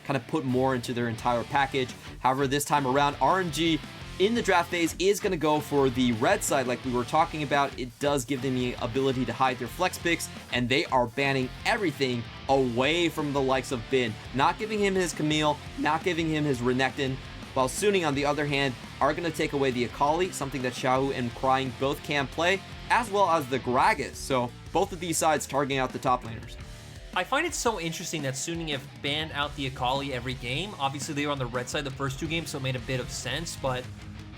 kind of put more into their entire package. However, this time around, RNG in the draft phase is going to go for the red side like we were talking about. It does give them the ability to hide their flex picks, and they are banning everything away from the likes of Bin. Not giving him his Camille, not giving him his Renekton, while Suning, on the other hand, are going to take away the Akali, something that Xiaohu and Crying both can play, as well as the Gragas. So both of these sides targeting out the top laners. I find it so interesting that Suning have banned out the Akali every game. Obviously, they were on the red side the first 2 games, so it made a bit of sense, but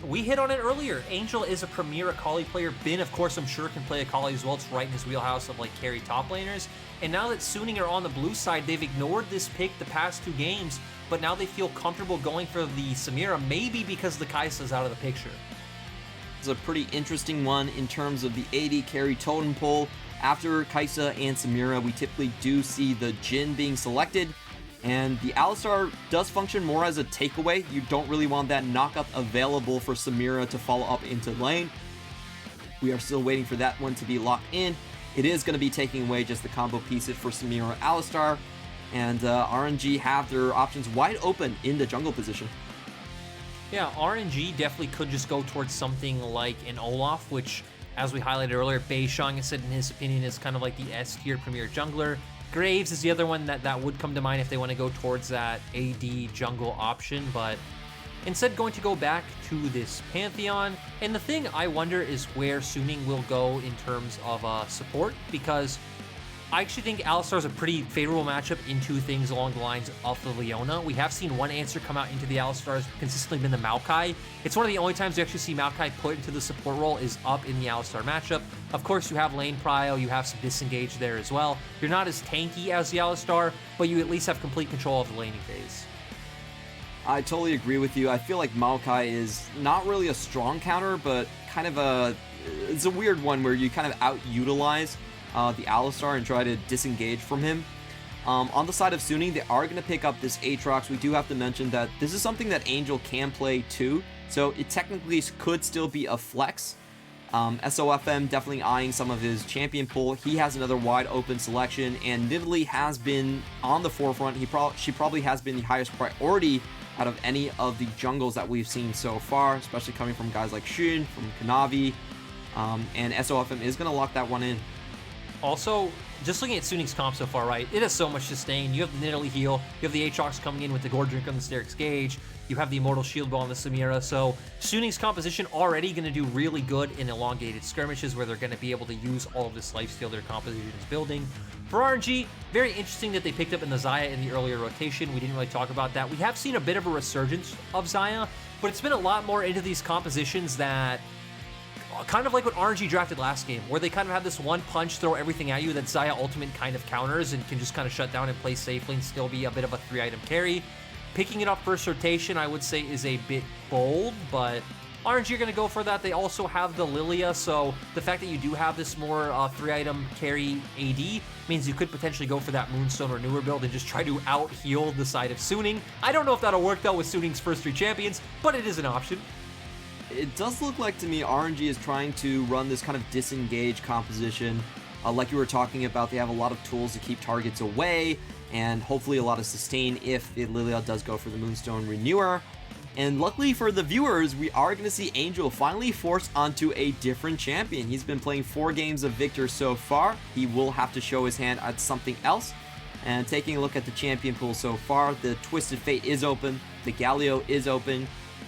we hit on it earlier. Angel is a premier Akali player. Bin, of course, I'm sure can play Akali as well. It's right in his wheelhouse of like carry top laners. And now that Suning are on the blue side, they've ignored this pick the past 2 games, but now they feel comfortable going for the Samira, maybe because the Kai'Sa's out of the picture. It's a pretty interesting one in terms of the AD carry totem pole. After Kai'Sa and Samira, we typically do see the Jhin being selected, and the Alistar does function more as a takeaway. You don't really want that knockup available for Samira to follow up into lane. We are still waiting for that one to be locked in. It is going to be taking away just the combo pieces for Samira Alistar, and RNG have their options wide open in the jungle position. Yeah, RNG definitely could just go towards something like an Olaf, which, as we highlighted earlier, Beishang has said in his opinion is kind of like the S-tier premier jungler. Graves is the other one that would come to mind if they want to go towards that AD jungle option, but instead going to go back to this Pantheon. And the thing I wonder is where Suning will go in terms of support, because I actually think Alistar is a pretty favorable matchup in 2 things along the lines of the Leona. We have seen one answer come out into the Alistar has consistently been the Maokai. It's one of the only times you actually see Maokai put into the support role is up in the Alistar matchup. Of course, you have lane prio, you have some disengage there as well. You're not as tanky as the Alistar, but you at least have complete control of the laning phase. I totally agree with you. I feel like Maokai is not really a strong counter, but kind of it's a weird one where you kind of out-utilize the Alistar and try to disengage from him. On the side of Suning, they are going to pick up this Aatrox. We do have to mention that this is something that Angel can play too, so it technically could still be a flex. SOFM definitely eyeing some of his champion pool. He has another wide open selection, and Nidalee has been on the forefront. She probably has been the highest priority out of any of the jungles that we've seen so far, especially coming from guys like Xun, from Kanavi, and SOFM is going to lock that one in. Also, just looking at Suning's comp so far, right, it has so much sustain. You have the Nidalee heal, you have the Aatrox coming in with the Gore Drink on the Sterix Gauge, you have the Immortal Shield Ball on the Samira, so Suning's composition already going to do really good in elongated skirmishes where they're going to be able to use all of this lifesteal their composition is building. For RNG, very interesting that they picked up in the Xayah in the earlier rotation. We didn't really talk about that. We have seen a bit of a resurgence of Xayah, but it's been a lot more into these compositions that kind of like what RNG drafted last game, where they kind of have this one punch, throw everything at you that Xayah Ultimate kind of counters and can just kind of shut down and play safely and still be a bit of a 3-item carry. Picking it up first rotation, I would say, is a bit bold, but RNG are going to go for that. They also have the Lilia, so the fact that you do have this more 3-item carry AD means you could potentially go for that Moonstone or newer build and just try to out-heal the side of Suning. I don't know if that'll work, though, with Suning's first 3 champions, but it is an option. It does look like to me RNG is trying to run this kind of disengage composition. Like you were talking about, they have a lot of tools to keep targets away, and hopefully a lot of sustain if the Lilia does go for the Moonstone Renewer. And luckily for the viewers, we are going to see Angel finally forced onto a different champion. He's been playing 4 games of Victor so far. He will have to show his hand at something else. And taking a look at the champion pool so far, the Twisted Fate is open, the Galio is open.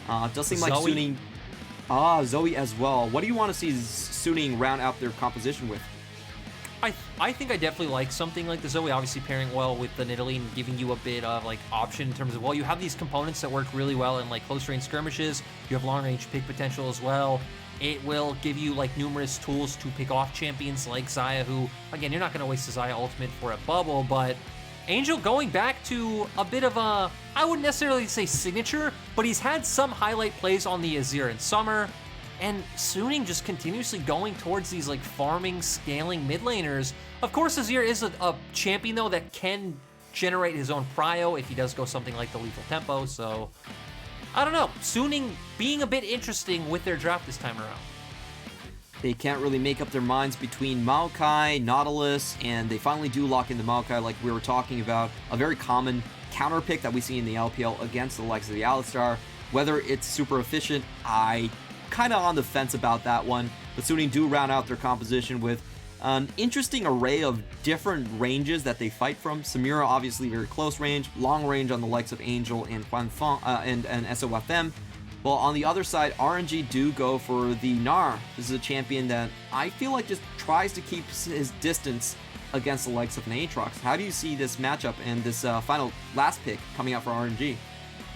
It does seem like Suning... Zoe as well. What do you want to see Suning round out their composition with? I think I definitely like something like the Zoe, obviously pairing well with the Nidalee and giving you a bit of like option in terms of, well, you have these components that work really well in like close range skirmishes. You have long range pick potential as well. It will give you like numerous tools to pick off champions like Xayah, who, again, you're not going to waste the Xayah ultimate for a bubble, but Angel going back to a bit of a, I wouldn't necessarily say signature, but he's had some highlight plays on the Azir in summer, and Suning just continuously going towards these like farming, scaling mid laners. Of course, Azir is a champion though that can generate his own prio if he does go something like the lethal tempo, so I don't know. Suning being a bit interesting with their draft this time around. They can't really make up their minds between Maokai, Nautilus, and they finally do lock in the Maokai like we were talking about. A very common counter pick that we see in the LPL against the likes of the Alistar. Whether it's super efficient, I kind of on the fence about that one. But Suning do round out their composition with an interesting array of different ranges that they fight from. Samira obviously very close range, long range on the likes of Angel and and SOFM. While on the other side, RNG do go for the Gnar. This is a champion that I feel like just tries to keep his distance against the likes of an Aatrox. How do you see this matchup and this final last pick coming out for RNG?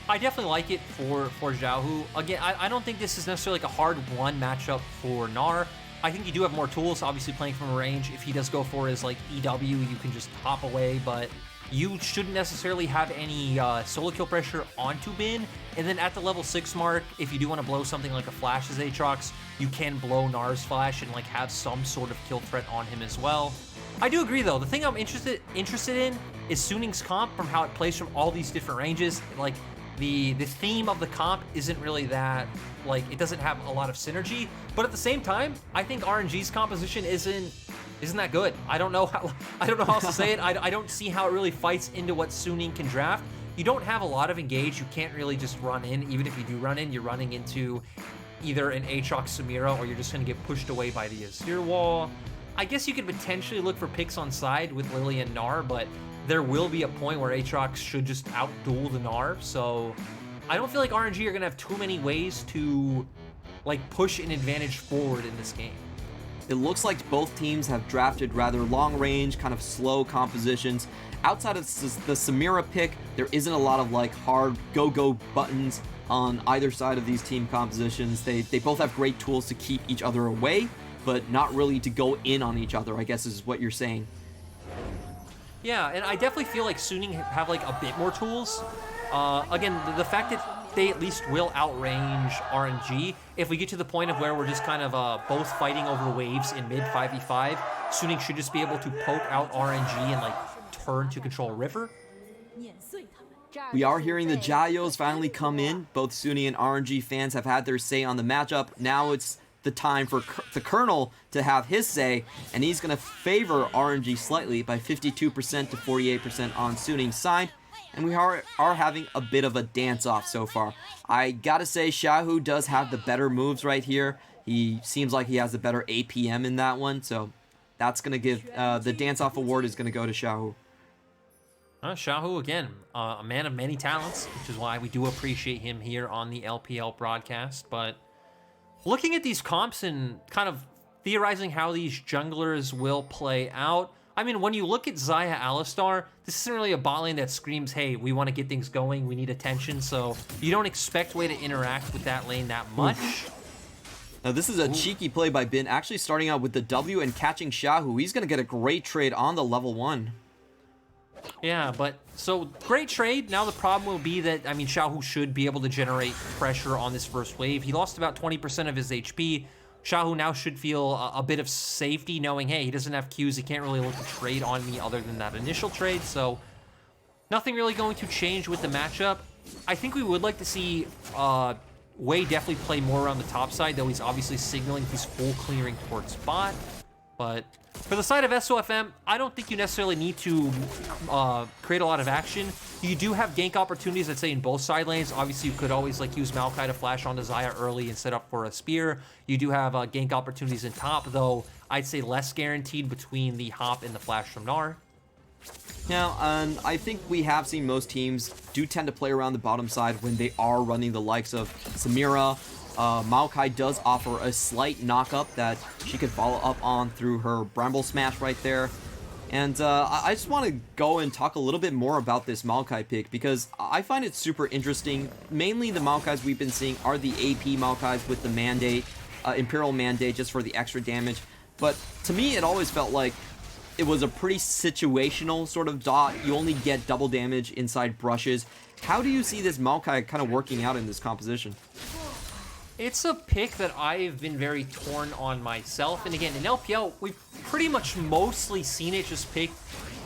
I definitely like it for Xiaohu. Again, I don't think this is necessarily like a hard-won matchup for Gnar. I think you do have more tools, obviously playing from a range. If he does go for his like EW, you can just hop away, but you shouldn't necessarily have any solo kill pressure onto Bin. And then at the level 6 mark, if you do want to blow something like a Flash as Aatrox, you can blow Gnar's Flash and like have some sort of kill threat on him as well. I do agree though, the thing I'm interested in is Suning's comp from how it plays from all these different ranges. Like the theme of the comp isn't really that, like, it doesn't have a lot of synergy, but at the same time, I think RNG's composition isn't that good. I don't know how else to say it. I don't see how it really fights into what Suning can draft. You don't have a lot of engage. You can't really just run in. Even if you do run in, you're running into either an Aatrox Samira or you're just going to get pushed away by the Azir wall. I guess you could potentially look for picks on side with Lily and Gnar, but there will be a point where Aatrox should just outduel the Gnar, so I don't feel like RNG are going to have too many ways to like push an advantage forward in this game. It looks like both teams have drafted rather long range, kind of slow compositions. Outside of the Samira pick, there isn't a lot of like hard go-go buttons on either side of these team compositions. They both have great tools to keep each other away, but not really to go in on each other, I guess is what you're saying. Yeah, and I definitely feel like Suning have like a bit more tools. Again, the fact that they at least will outrange RNG. If we get to the point of where we're just kind of both fighting over waves in mid 5v5, Suning should just be able to poke out RNG and like turn to control river. We are hearing the Jayos finally come in. Both Suning and RNG fans have had their say on the matchup. Now it's the time for the Colonel to have his say, and he's going to favor RNG slightly by 52% to 48% on Suning's side. And we are having a bit of a dance-off so far. I gotta say, Xiaohu does have the better moves right here. He seems like he has the better APM in that one, so that's gonna give the dance-off award is gonna go to Xiaohu. Xiaohu, again, a man of many talents, which is why we do appreciate him here on the LPL broadcast. But looking at these comps and kind of theorizing how these junglers will play out, I mean, when you look at Xayah Alistar, this isn't really a bot lane that screams, hey, we want to get things going, we need attention, so you don't expect Way to interact with that lane that much. Now, this is a cheeky play by Bin, actually starting out with the W and catching Xiaohu. He's going to get a great trade on the level 1. Yeah, but so great trade. Now the problem will be that, I mean, Xiaohu should be able to generate pressure on this first wave. He lost about 20% of his HP. Xiaohu now should feel a bit of safety knowing, hey, he doesn't have Qs, he can't really look to trade on me other than that initial trade, so nothing really going to change with the matchup. I think we would like to see Wei definitely play more around the top side, though he's obviously signaling he's full clearing towards bot. But for the side of SOFM, I don't think you necessarily need to create a lot of action. You do have gank opportunities, I'd say, in both side lanes. Obviously, you could always like use Maokai to flash onto Xayah early and set up for a spear. You do have gank opportunities in top, though I'd say less guaranteed between the hop and the flash from Gnar. Now, I think we have seen most teams do tend to play around the bottom side when they are running the likes of Samira. Maokai does offer a slight knock-up that she could follow up on through her Bramble Smash right there. And I just want to go and talk a little bit more about this Maokai pick because I find it super interesting. Mainly the Maokais we've been seeing are the AP Maokais with the Mandate, Imperial Mandate just for the extra damage. But to me, it always felt like it was a pretty situational sort of dot. You only get double damage inside brushes. How do you see this Maokai kind of working out in this composition? It's a pick that I've been very torn on myself. And again, in LPL, we've pretty much mostly seen it just picked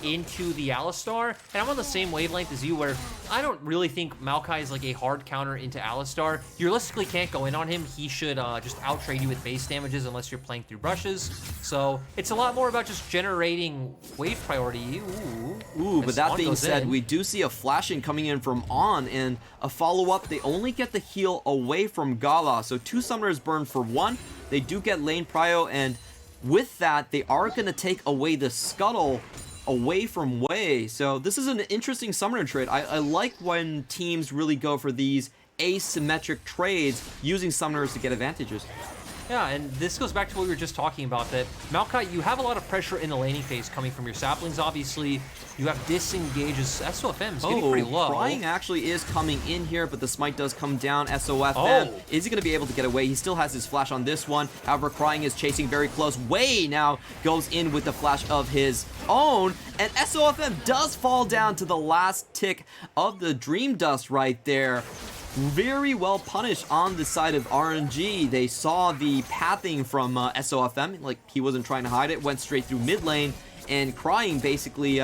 into the Alistar, and I'm on the same wavelength as you, where I don't really think Maokai is like a hard counter into Alistar. You realistically can't go in on him. He should just out-trade you with base damages unless you're playing through brushes. So it's a lot more about just generating wave priority. Ooh, but that being said, we do see a flashing coming in from On, and a follow-up. They only get the heal away from Gala, so 2 summoners burn for 1. They do get lane prio, and with that, they are going to take away the scuttle away from Wei. So this is an interesting summoner trade. I like when teams really go for these asymmetric trades using summoners to get advantages. Yeah, and this goes back to what we were just talking about, that Maokai, you have a lot of pressure in the laning phase coming from your saplings, obviously. You have disengages. SOFM is getting pretty low. Crying actually is coming in here, but the smite does come down. SOFM, is he going to be able to get away? He still has his flash on this one. However, Crying is chasing very close. Wei now goes in with the flash of his own, and SOFM does fall down to the last tick of the Dream Dust right there. Very well punished on the side of RNG. They saw the pathing from SOFM, like he wasn't trying to hide it, went straight through mid lane, and Crying basically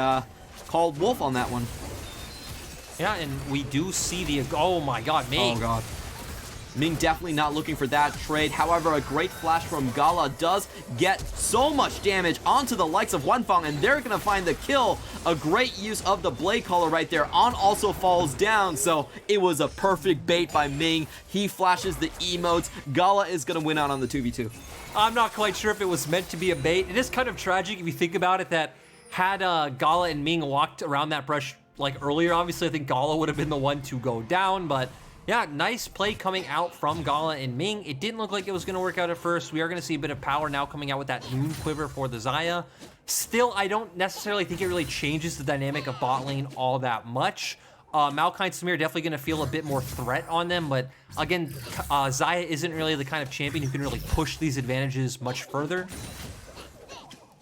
called wolf on that one. Yeah, and we do see the, oh my god, Ming. Oh god. Ming definitely not looking for that trade. However, a great flash from Gala does get so much damage onto the likes of Wanfeng, and they're going to find the kill. A great use of the Blade Caller right there. On also falls down, so it was a perfect bait by Ming. He flashes the emotes. Gala is going to win out on the 2v2. I'm not quite sure if it was meant to be a bait. It is kind of tragic if you think about it, that had Gala and Ming walked around that brush like earlier, obviously I think Gala would have been the one to go down, but yeah, nice play coming out from Gala and Ming. It didn't look like it was going to work out at first. We are going to see a bit of power now coming out with that Moon Quiver for the Xayah. Still, I don't necessarily think it really changes the dynamic of bot lane all that much. Maokai and Samir definitely going to feel a bit more threat on them, but again, Xayah isn't really the kind of champion who can really push these advantages much further.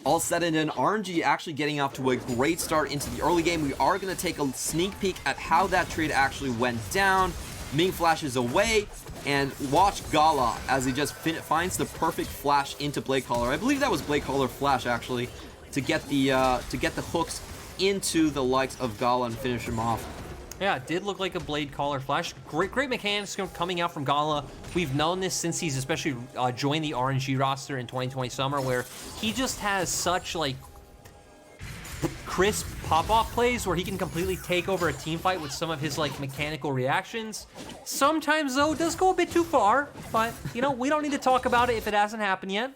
All said and done, RNG actually getting off to a great start into the early game. We are going to take a sneak peek at how that trade actually went down. Ming flashes away, and watch Gala as he just finds the perfect flash into Blade Caller. I believe that was Blade Caller flash actually to get the hooks into the likes of Gala and finish him off. Yeah, it did look like a Blade Caller flash. Great mechanics coming out from Gala. We've known this since he's especially joined the RNG roster in 2020 summer, where he just has such like crisp pop-off plays where he can completely take over a team fight with some of his like mechanical reactions. Sometimes though, it does go a bit too far, but you know, we don't need to talk about it if it hasn't happened yet.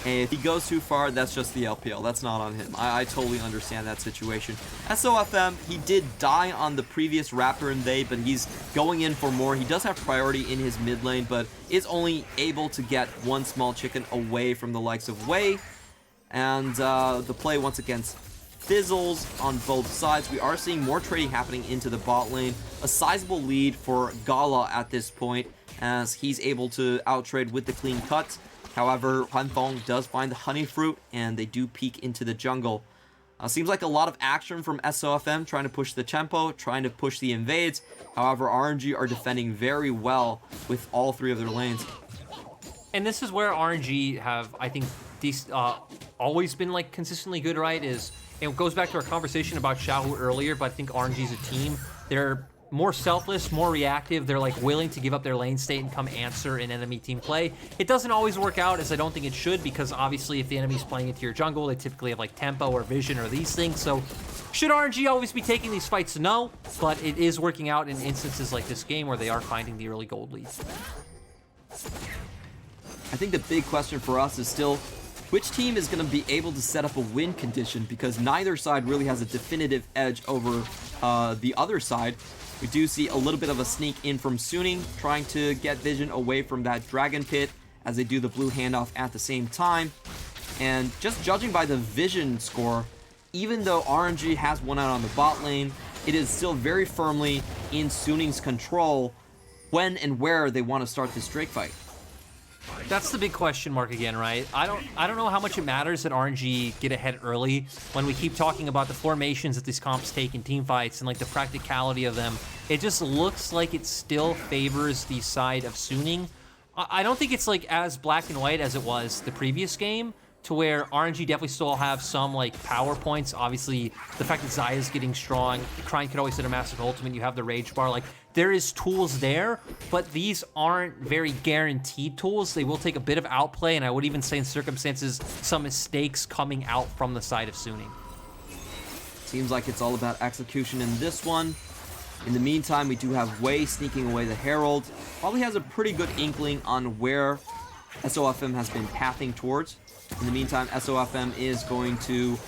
And if he goes too far, that's just the LPL. That's not on him. I totally understand that situation. SOFM, he did die on the previous Raptor Invade, but he's going in for more. He does have priority in his mid lane, but is only able to get one small chicken away from the likes of Wei. And the play once again fizzles on both sides. We are seeing more trading happening into the bot lane. A sizable lead for Gala at this point, as he's able to outtrade with the clean cuts. However, Wanfeng does find the honey fruit, and they do peek into the jungle. Seems like a lot of action from SOFM, trying to push the tempo, trying to push the invades. However, RNG are defending very well with all 3 of their lanes. And this is where RNG have, I think, always been like consistently good, right? It goes back to our conversation about Xiaohu earlier, but I think RNG is a team. They're more selfless, more reactive. They're like willing to give up their lane state and come answer in enemy team play. It doesn't always work out, as I don't think it should, because obviously if the enemy's playing into your jungle, they typically have like tempo or vision or these things. So should RNG always be taking these fights? No, but it is working out in instances like this game where they are finding the early gold lead. I think the big question for us is still, which team is going to be able to set up a win condition, because neither side really has a definitive edge over the other side. We do see a little bit of a sneak in from Suning, trying to get vision away from that Dragon Pit as they do the blue handoff at the same time. And just judging by the vision score, even though RNG has won out on the bot lane, it is still very firmly in Suning's control when and where they want to start this Drake fight. That's the big question mark again, right? I don't know how much it matters that RNG get ahead early when we keep talking about the formations that these comps take in team fights and like the practicality of them. It just looks like it still favors the side of Suning. I don't think it's like as black and white as it was the previous game, to where RNG definitely still have some like power points. Obviously, the fact that Zaya's getting strong, Krine could always hit a massive ultimate. You have the rage bar. Like, there is tools there, but these aren't very guaranteed tools. They will take a bit of outplay, and I would even say in circumstances, some mistakes coming out from the side of Suning. Seems like it's all about execution in this one. In the meantime, we do have Wei sneaking away the Herald. Probably has a pretty good inkling on where SOFM has been pathing towards. In the meantime, SOFM is going to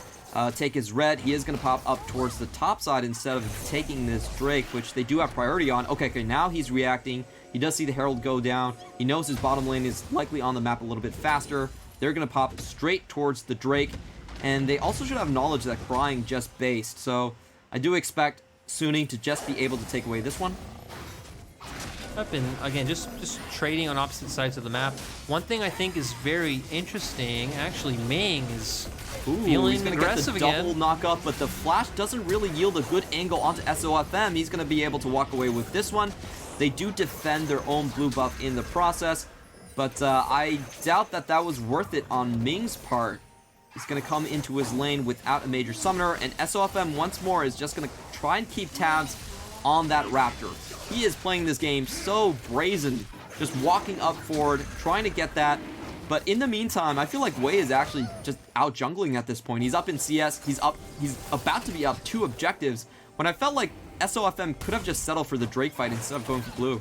take his red. He is going to pop up towards the top side instead of taking this Drake, which they do have priority on. Okay, now he's reacting. He does see the Herald go down. He knows his bottom lane is likely on the map a little bit faster. They're going to pop straight towards the Drake. And they also should have knowledge that Crying just based. So I do expect Suning to just be able to take away this one. Up and again, just trading on opposite sides of the map. One thing I think is very interesting, actually, Ming is feeling aggressive again. Double again. knock up, but the flash doesn't really yield a good angle onto SOFM. He's going to be able to walk away with this one. They do defend their own blue buff in the process, but I doubt that that was worth it on Ming's part. He's going to come into his lane without a major summoner, and SOFM once more is just going to try and keep tabs on that Raptor. He is playing this game so brazen, just walking up forward, trying to get that. But in the meantime, I feel like Wei is actually just out jungling at this point. He's up in CS, he's about to be up 2 objectives, when I felt like SOFM could have just settled for the Drake fight instead of going for blue.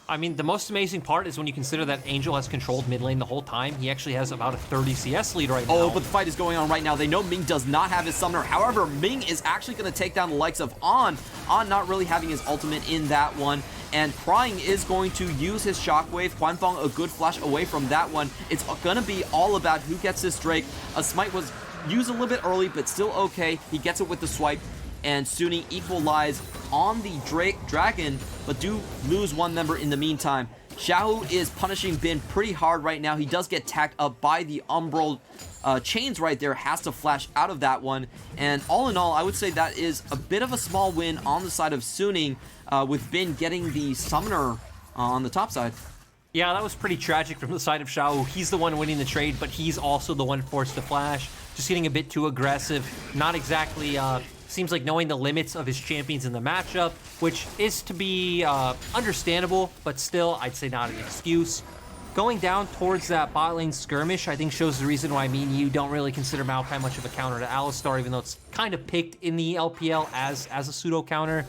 I mean, the most amazing part is when you consider that Angel has controlled mid lane the whole time. He actually has about a 30 CS lead right now. Oh, but the fight is going on right now. They know Ming does not have his summoner. However, Ming is actually going to take down the likes of On not really having his ultimate in that one. And Crying is going to use his Shockwave. Huanfeng a good flash away from that one. It's going to be all about who gets this Drake. A smite was used a little bit early, but still okay. He gets it with the swipe. And Suning equalize on the Dragon, but do lose one member in the meantime. Xiaohu is punishing Bin pretty hard right now. He does get tacked up by the Umbral chains right there, has to flash out of that one. And all in all, I would say that is a bit of a small win on the side of Suning, with Bin getting the summoner on the top side. Yeah, that was pretty tragic from the side of Xiaohu. He's the one winning the trade, but he's also the one forced to flash. Just getting a bit too aggressive. Not exactly... seems like knowing the limits of his champions in the matchup, which is to be understandable, but still, I'd say not an excuse. Going down towards that bot lane skirmish, I think shows the reason why me and you don't really consider Maokai much of a counter to Alistar, even though it's kind of picked in the LPL as a pseudo counter.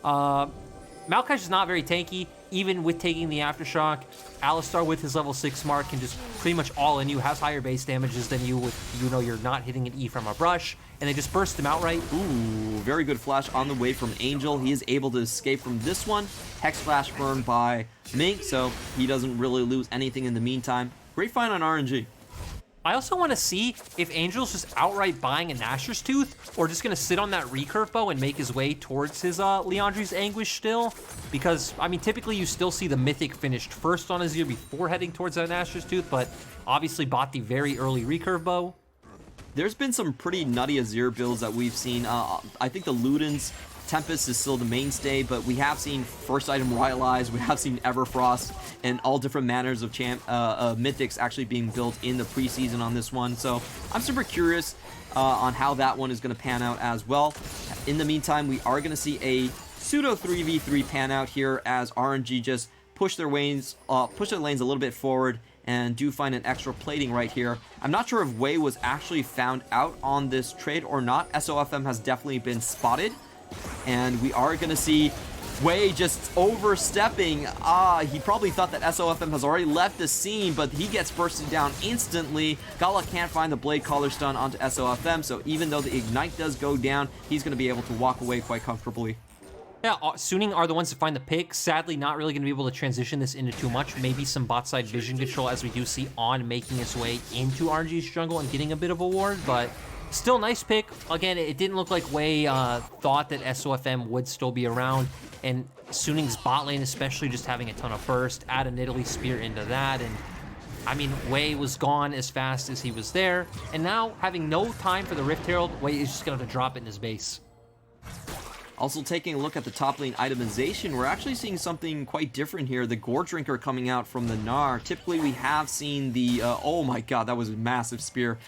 Maokai's just not very tanky, even with taking the Aftershock. Alistar with his level 6 mark can just pretty much all in you, has higher base damages than you with, you know, you're not hitting an E from a brush, and they just burst him outright. Ooh, very good flash on the way from Angel. He is able to escape from this one. Hex flash burned by Mink, so he doesn't really lose anything in the meantime. Great fight on RNG. I also want to see if Angel's just outright buying a Nashor's Tooth, or just going to sit on that recurve bow and make his way towards his Liandry's Anguish still. Because, I mean, typically you still see the Mythic finished first on Azir before heading towards that Nashor's Tooth, but obviously bought the very early recurve bow. There's been some pretty nutty Azir builds that we've seen. I think the Luden's Tempest is still the mainstay, but we have seen first item Rylai's, we have seen Everfrost, and all different manners of mythics actually being built in the preseason on this one. So I'm super curious on how that one is going to pan out as well. In the meantime, we are going to see a pseudo 3v3 pan out here as RNG just push their lanes a little bit forward and do find an extra plating right here. I'm not sure if Wei was actually found out on this trade or not. SOFM has definitely been spotted, and we are going to see Wei just overstepping. He probably thought that SOFM has already left the scene, but he gets bursted down instantly. Gala can't find the Blade Collar stun onto SOFM, so even though the Ignite does go down, he's going to be able to walk away quite comfortably. Yeah, Suning are the ones to find the pick. Sadly, not really going to be able to transition this into too much. Maybe some bot side vision control, as we do see On making his way into RNG's jungle and getting a bit of a ward, but still nice pick. Again, it didn't look like Wei thought that SOFM would still be around, and Suning's bot lane especially just having a ton of burst, add a Nidalee Spear into that, and I mean, Wei was gone as fast as he was there, and now having no time for the Rift Herald, Wei is just going to have to drop it in his base. Also taking a look at the top lane itemization, we're actually seeing something quite different here. The Gore Drinker coming out from the Gnar. Typically we have seen the, oh my god, that was a massive spear.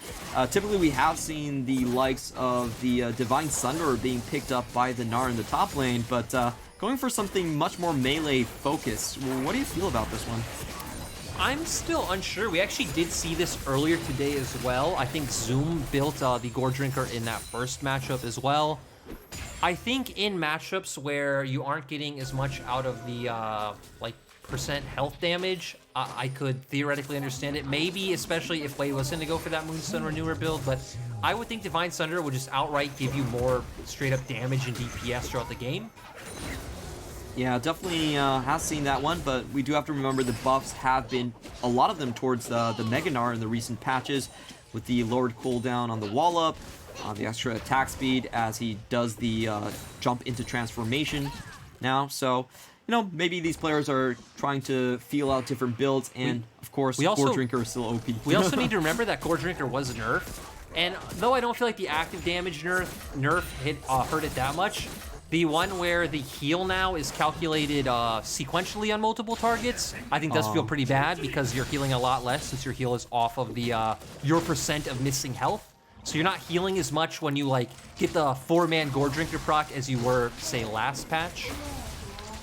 Typically we have seen the likes of the Divine Sunderer being picked up by the Gnar in the top lane, but going for something much more melee focused. What do you feel about this one? I'm still unsure. We actually did see this earlier today as well. I think Zoom built the Gore Drinker in that first matchup as well. I think in matchups where you aren't getting as much out of the like percent health damage, I could theoretically understand it. Maybe especially if Wei was going to go for that Moonstone Renewer build, but I would think Divine Sunderer would just outright give you more straight up damage and DPS throughout the game. Yeah, definitely has seen that one, but we do have to remember the buffs have been, a lot of them, towards the Mega Gnar in the recent patches, with the lowered cooldown on the wall up, the extra attack speed as he does the jump into transformation now. So, you know, maybe these players are trying to feel out different builds, and of course, Gore Drinker is still OP. We also need to remember that Gore Drinker was nerfed, and though I don't feel like the active damage nerf hurt it that much, the one where the heal now is calculated sequentially on multiple targets, I think does feel pretty bad because you're healing a lot less since your heal is off of the your percent of missing health. So you're not healing as much when you like get the 4-man Gore Drinker proc as you were, say, last patch.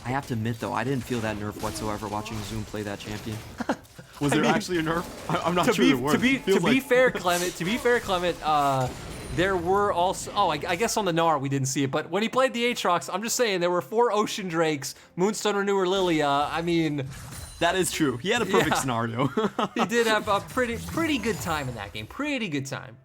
I have to admit though, I didn't feel that nerf whatsoever watching Zoom play that champion. Was there actually a nerf? I'm not sure there was. To be fair, Clement, there were also, I guess on the Gnar we didn't see it, but when he played the Aatrox, I'm just saying, there were 4 Ocean Drakes, Moonstone Renewer Lilia. I mean, that is true. He had a perfect scenario. He did have a pretty good time in that game. Pretty good time.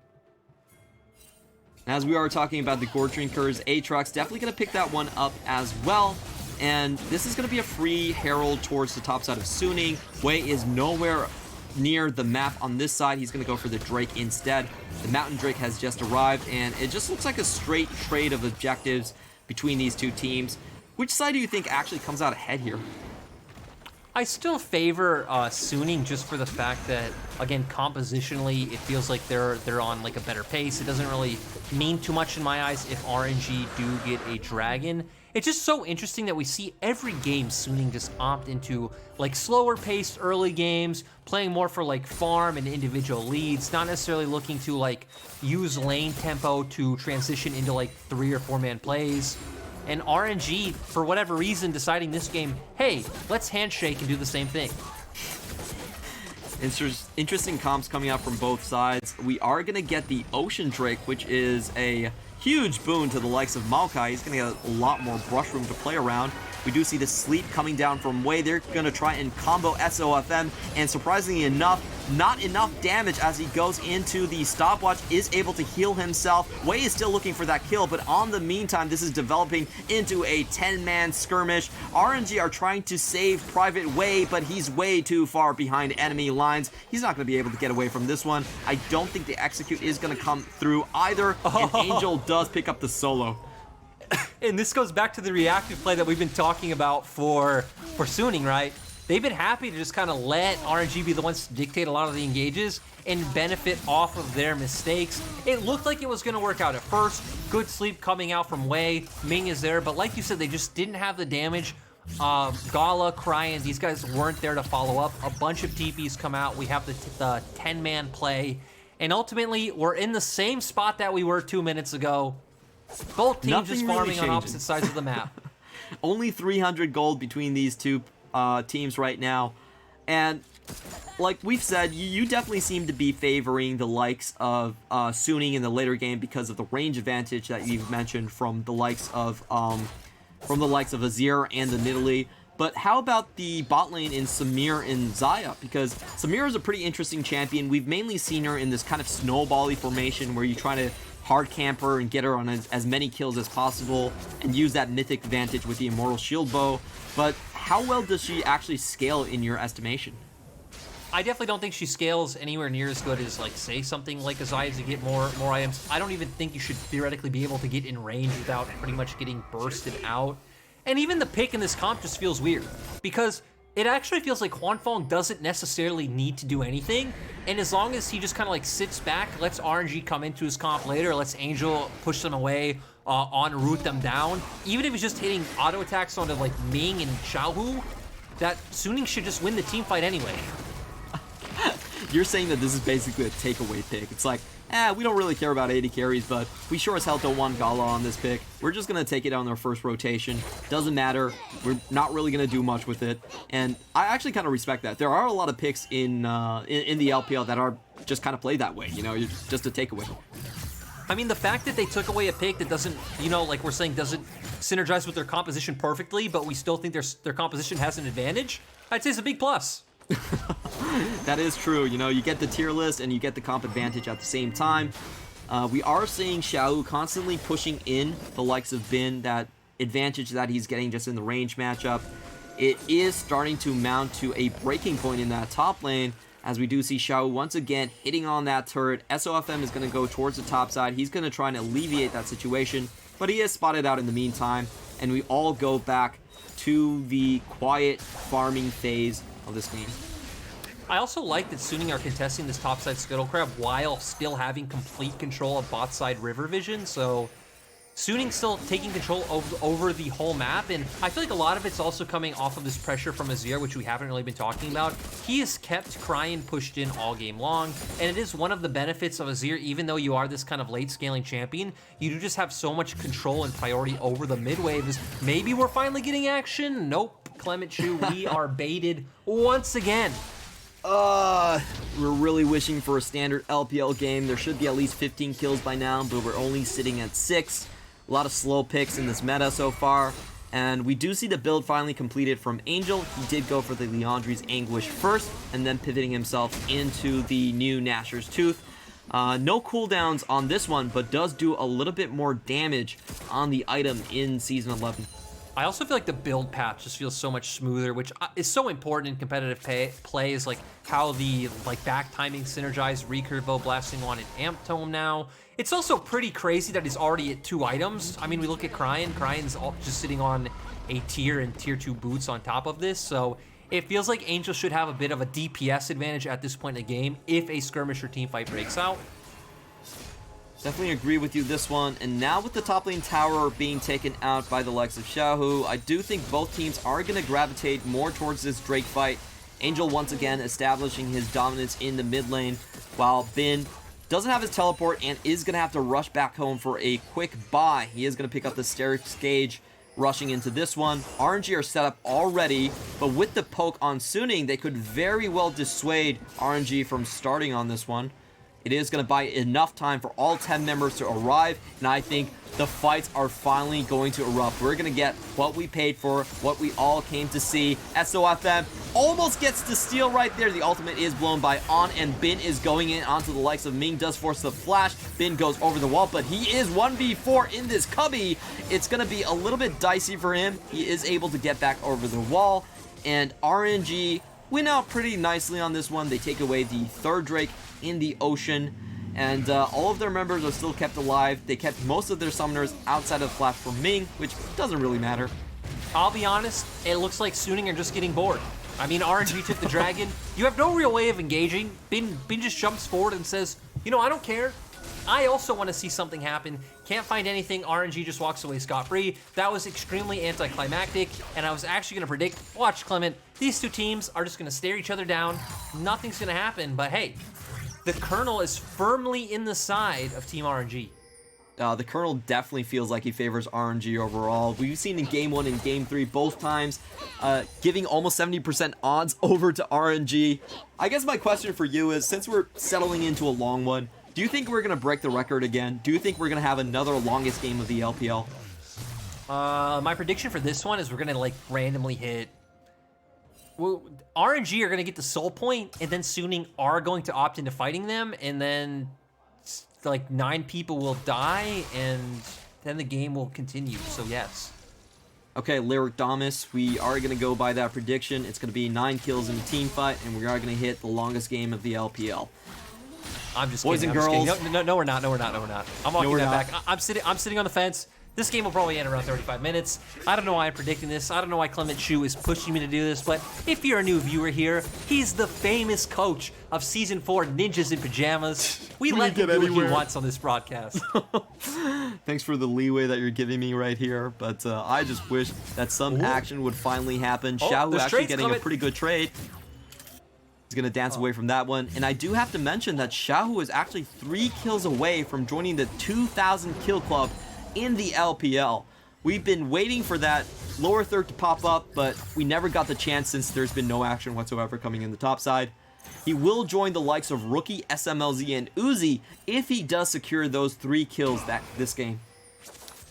As we are talking about the Gore Drinkers, Aatrox definitely going to pick that one up as well. And this is going to be a free Herald towards the top side of Suning. Wei is nowhere near the map on this side. He's going to go for the Drake instead. The Mountain Drake has just arrived, and it just looks like a straight trade of objectives between these two teams. Which side do you think actually comes out ahead here? I still favor Suning just for the fact that, again, compositionally, it feels like they're on like a better pace. It doesn't really mean too much in my eyes if RNG do get a dragon. It's just so interesting that we see every game Suning just opt into like slower paced early games, playing more for like farm and individual leads, not necessarily looking to like use lane tempo to transition into like 3 or 4-man plays. And RNG, for whatever reason, deciding this game, hey, let's handshake and do the same thing. Interesting comps coming out from both sides. We are going to get the Ocean Drake, which is a huge boon to the likes of Maokai. He's going to get a lot more brush room to play around. We do see the sleep coming down from Wei. They're going to try and combo SOFM, and surprisingly enough, not enough damage as he goes into the stopwatch, is able to heal himself. Wei is still looking for that kill, but on the meantime, this is developing into a 10-man skirmish. RNG are trying to save Private Wei, but he's way too far behind enemy lines. He's not going to be able to get away from this one. I don't think the execute is going to come through either, and Angel does pick up the solo. And this goes back to the reactive play that we've been talking about for Suning, right? They've been happy to just kind of let RNG be the ones to dictate a lot of the engages and benefit off of their mistakes. It looked like it was going to work out at first. Good sleep coming out from Wei. Ming is there, but like you said, they just didn't have the damage. Gala, Cryan, these guys weren't there to follow up. A bunch of TPs come out. We have the 10-man play. And ultimately, we're in the same spot that we were 2 minutes ago. Both teams just farming on opposite sides of the map. Only 300 gold between these two teams right now. And like we've said, you definitely seem to be favoring the likes of Suning in the later game because of the range advantage that you've mentioned from the likes of Azir and the Nidalee. But how about the bot lane in Samir and Xayah? Because Samir is a pretty interesting champion. We've mainly seen her in this kind of snowbally formation where you try to hard camp her and get her on as many kills as possible and use that mythic advantage with the Immortal Shield Bow. But how well does she actually scale in your estimation? I definitely don't think she scales anywhere near as good as, like, say, something like Azaya to get more items. I don't even think you should theoretically be able to get in range without pretty much getting bursted out. And even the pick in this comp just feels weird, because it actually feels like Huanfeng doesn't necessarily need to do anything, and as long as he just kind of like sits back, lets RNG come into his comp later, lets Angel push them away, en route them down. Even if he's just hitting auto attacks onto like Ming and Xiaohu, that Suning should just win the team fight anyway. You're saying that this is basically a takeaway pick. It's like, we don't really care about 80 carries, but we sure as hell don't want Gala on this pick. We're just going to take it on their first rotation. Doesn't matter. We're not really going to do much with it. And I actually kind of respect that. There are a lot of picks in the LPL that are just kind of played that way. You know, just a takeaway. I mean, the fact that they took away a pick that doesn't, you know, like we're saying, doesn't synergize with their composition perfectly, but we still think their composition has an advantage, I'd say is a big plus. That is true. You know, you get the tier list and you get the comp advantage at the same time. We are seeing Xiao constantly pushing in the likes of Bin, that advantage that he's getting just in the range matchup. It is starting to mount to a breaking point in that top lane, as we do see Xiao once again hitting on that turret. SOFM is going to go towards the top side. He's going to try and alleviate that situation, but he is spotted out in the meantime, and we all go back to the quiet farming phase of this game. I also like that Suning are contesting this topside Scuttle Crab while still having complete control of bot side river vision, so Suning still taking control over the whole map, and I feel like a lot of it's also coming off of this pressure from Azir, which we haven't really been talking about. He has kept Cryan pushed in all game long, and it is one of the benefits of Azir. Even though you are this kind of late scaling champion, you do just have so much control and priority over the mid waves. Maybe we're finally getting action. Nope, Clement Chu, we are baited once again. We're really wishing for a standard LPL game. There should be at least 15 kills by now, but we're only sitting at 6. A lot of slow picks in this meta so far, and we do see the build finally completed from Angel. He did go for the Leandri's Anguish first, and then pivoting himself into the new Nashor's Tooth. No cooldowns on this one, but does do a little bit more damage on the item in Season 11. I also feel like the build path just feels so much smoother, which is so important in competitive plays, like how the back timing synergized recurve blasting on an Amp Tome now. It's also pretty crazy that he's already at 2 items. I mean, we look at Cryan. Cryan's just sitting on a tier and tier 2 boots on top of this, so it feels like Angel should have a bit of a DPS advantage at this point in the game if a skirmish or team fight breaks out. Definitely agree with you this one. And now with the top lane tower being taken out by the likes of Xiaohu, I do think both teams are going to gravitate more towards this Drake fight. Angel once again establishing his dominance in the mid lane, while Bin doesn't have his teleport and is going to have to rush back home for a quick buy. He is going to pick up the Stair's Gauge rushing into this one. RNG are set up already, but with the poke on Suning, they could very well dissuade RNG from starting on this one. It is going to buy enough time for all 10 members to arrive, and I think the fights are finally going to erupt. We're going to get what we paid for, what we all came to see. SOFM almost gets the steal right there. The ultimate is blown by On, and Bin is going in onto the likes of Ming. Does force the flash. Bin goes over the wall, but he is 1v4 in this cubby. It's going to be a little bit dicey for him. He is able to get back over the wall, and RNG win out pretty nicely on this one. They take away the 3rd Drake in the ocean, and all of their members are still kept alive. They kept most of their summoners outside of flash for Ming, which doesn't really matter. I'll be honest, it looks like Suning are just getting bored. I mean, RNG took the dragon. You have no real way of engaging. Bin just jumps forward and says, you know, I don't care. I also want to see something happen. Can't find anything. RNG just walks away scot-free. That was extremely anticlimactic, and I was actually going to predict, watch, Clement, these 2 teams are just going to stare each other down. Nothing's going to happen, but hey, the Colonel is firmly in the side of Team RNG. The Colonel definitely feels like he favors RNG overall. We've seen in Game 1 and Game 3 both times, giving almost 70% odds over to RNG. I guess my question for you is, since we're settling into a long one, do you think we're going to break the record again? Do you think we're going to have another longest game of the LPL? My prediction for this one is we're going to randomly hit... Well, RNG are going to get the soul point, and then Suning are going to opt into fighting them, and then 9 people will die, and then the game will continue, so yes. Okay, Lyric Damus, we are going to go by that prediction. It's going to be 9 kills in a team fight, and we are going to hit the longest game of the LPL. I'm just Boys kidding. and girls. No, we're not. I'm walking that back. I'm sitting on the fence. This game will probably end around 35 minutes. I don't know why I'm predicting this. I don't know why Clement Shu is pushing me to do this, but if you're a new viewer here, he's the famous coach of Season 4 Ninjas in Pajamas. We let him do what he wants on this broadcast. Thanks for the leeway that you're giving me right here, but I just wish that some action would finally happen. Xiaohu actually getting a pretty good trade. He's going to dance away from that one. And I do have to mention that Xiaohu is actually 3 kills away from joining the 2,000 kill club in the LPL. We've been waiting for that lower third to pop up, but we never got the chance since there's been no action whatsoever coming in the top side. He will join the likes of Rookie, SMLZ, and Uzi if he does secure those 3 kills this game.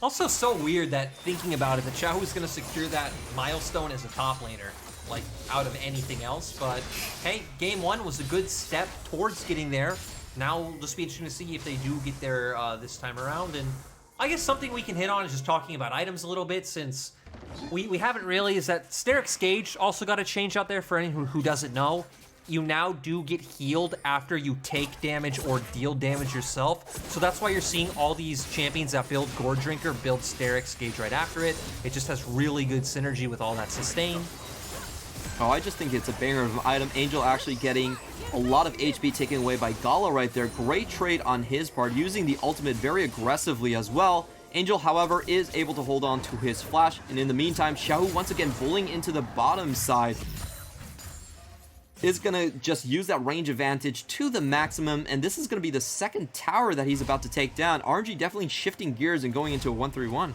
Also so weird that, thinking about it, that Xiaohu is going to secure that milestone as a top laner, like, out of anything else. But, hey, Game 1 was a good step towards getting there. Now it'll just be interesting to see if they do get there this time around. And I guess something we can hit on is just talking about items a little bit, since we haven't really, is that Sterix Gage also got a change out there for anyone who doesn't know. You now do get healed after you take damage or deal damage yourself. So that's why you're seeing all these champions that build Gore Drinker build Sterix Gage right after it. It just has really good synergy with all that sustain. Oh, I just think it's a banger of an item. Angel actually getting a lot of HP taken away by Gala right there. Great trade on his part, using the ultimate very aggressively as well. Angel, however, is able to hold on to his flash, and in the meantime, Xiaohu once again bullying into the bottom side. Is going to just use that range advantage to the maximum, and this is going to be the second tower that he's about to take down. RNG definitely shifting gears and going into a 1-3-1.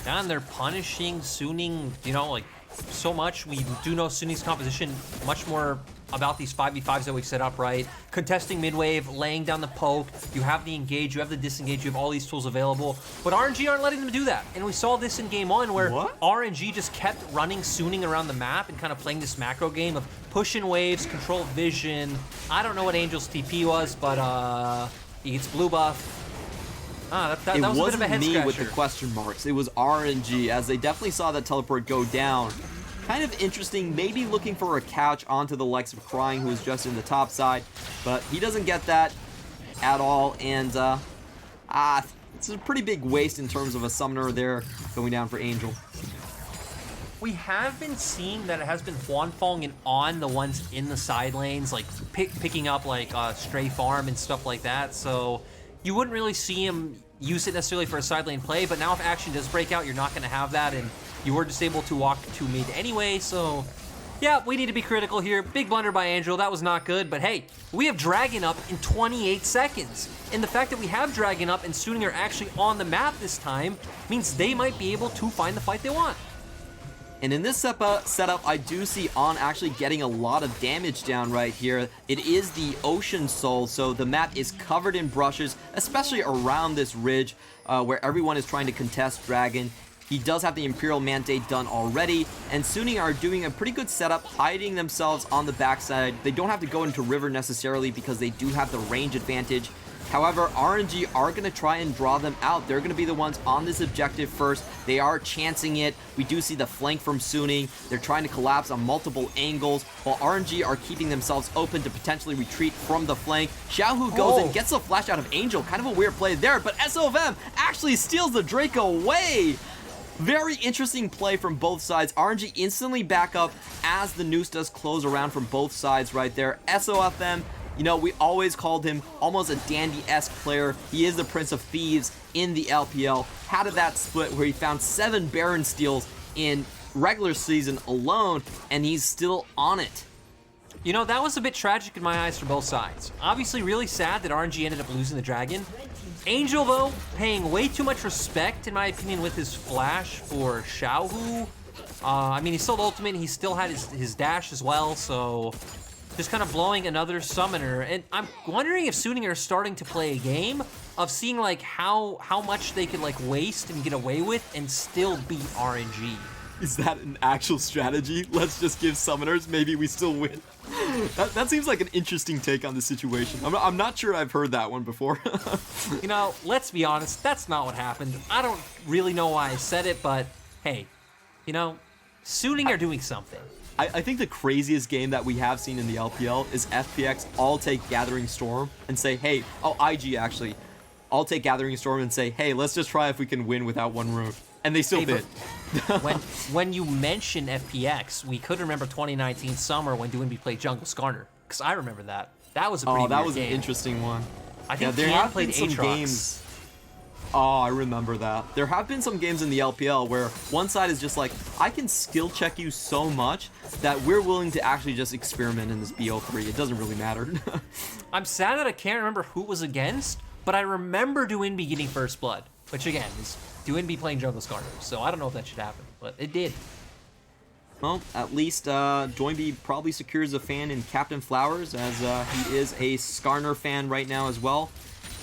And they're punishing Suning, you know, like, so much. We do know Suning's composition much more about these 5v5s that we've set up, right? Contesting mid-wave, laying down the poke, you have the engage, you have the disengage, you have all these tools available, but RNG aren't letting them do that. And we saw this in Game 1 where RNG just kept running Suning around the map and kind of playing this macro game of pushing waves, control vision. I don't know what Angel's TP was, but he gets blue buff. That was a bit of a head scratcher. It wasn't me with the question marks. It was RNG, as they definitely saw that teleport go down. Kind of interesting, maybe looking for a couch onto the likes of Crying, who is just in the top side, but he doesn't get that at all, and it's a pretty big waste in terms of a summoner there going down for Angel. We have been seeing that it has been Huanfeng and on the ones in the side lanes, like picking up like stray farm and stuff like that, so you wouldn't really see him use it necessarily for a side lane play, but now if action does break out, you're not going to have that, and you were just able to walk to mid anyway, so yeah, we need to be critical here. Big blunder by Angel, that was not good, but hey, we have Dragon up in 28 seconds, and the fact that we have Dragon up and Suning are actually on the map this time means they might be able to find the fight they want. And in this setup, I do see On actually getting a lot of damage down right here. It is the Ocean Soul, so the map is covered in brushes, especially around this ridge where everyone is trying to contest Dragon. He does have the Imperial Mandate done already, and Suning are doing a pretty good setup, hiding themselves on the backside. They don't have to go into River necessarily because they do have the range advantage. However, RNG are going to try and draw them out. They're going to be the ones on this objective first. They are chancing it. We do see the flank from Suning. They're trying to collapse on multiple angles, while RNG are keeping themselves open to potentially retreat from the flank. Xiaohu goes and gets a flash out of Angel. Kind of a weird play there, but SOFM actually steals the Drake away. Very interesting play from both sides. RNG instantly back up as the noose does close around from both sides right there. SOFM, you know, we always called him almost a Dandy-esque player. He is the Prince of Thieves in the LPL. How did that split where he found 7 Baron steals in regular season alone, and he's still on it? You know, that was a bit tragic in my eyes for both sides. Obviously really sad that RNG ended up losing the Dragon. Angel, though, paying way too much respect, in my opinion, with his flash for Xiaohu. I mean, he still ultimate, he still had his dash as well, so just kind of blowing another summoner. And I'm wondering if Suning are starting to play a game of seeing like how much they could like waste and get away with and still beat RNG. Is that an actual strategy? Let's just give summoners, maybe we still win. That seems like an interesting take on the situation. I'm not sure I've heard that one before. You know, let's be honest, that's not what happened. I don't really know why I said it, but hey, you know, Suning are doing something. I think the craziest game that we have seen in the LPL is FPX all take Gathering Storm and say, hey, IG actually, I'll take Gathering Storm and say, hey, let's just try if we can win without one rune. And they still did. when you mention FPX, we could remember 2019 summer when Doinby played Jungle Skarner, because I remember that. That was a pretty that weird was game. an interesting one. I think there Kian have played been some Aatrox. games. Oh, I remember that. There have been some games in the LPL where one side is just like, I can skill check you so much that we're willing to actually just experiment in this BO3. It doesn't really matter. I'm sad that I can't remember who it was against, but I remember Doinby getting first blood, which again is Doinby playing Jungle Skarner. So I don't know if that should happen, but it did. Well, at least Doinby probably secures a fan in Captain Flowers, as he is a Skarner fan right now as well.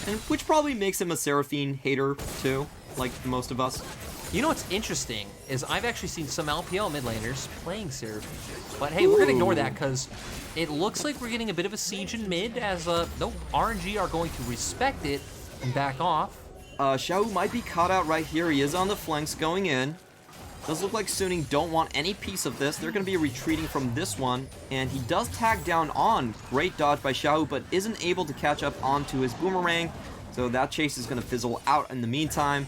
And which probably makes him a Seraphine hater too, like most of us. You know what's interesting is I've actually seen some LPL mid laners playing Seraphine. But hey, we're going to ignore that because it looks like we're getting a bit of a siege in mid as no RNG are going to respect it and back off. Xiao might be caught out right here. He is on the flanks going in. Does look like Suning don't want any piece of this. They're going to be retreating from this one. And he does tag down on. Great dodge by Xiao, but isn't able to catch up onto his boomerang. So that chase is going to fizzle out in the meantime.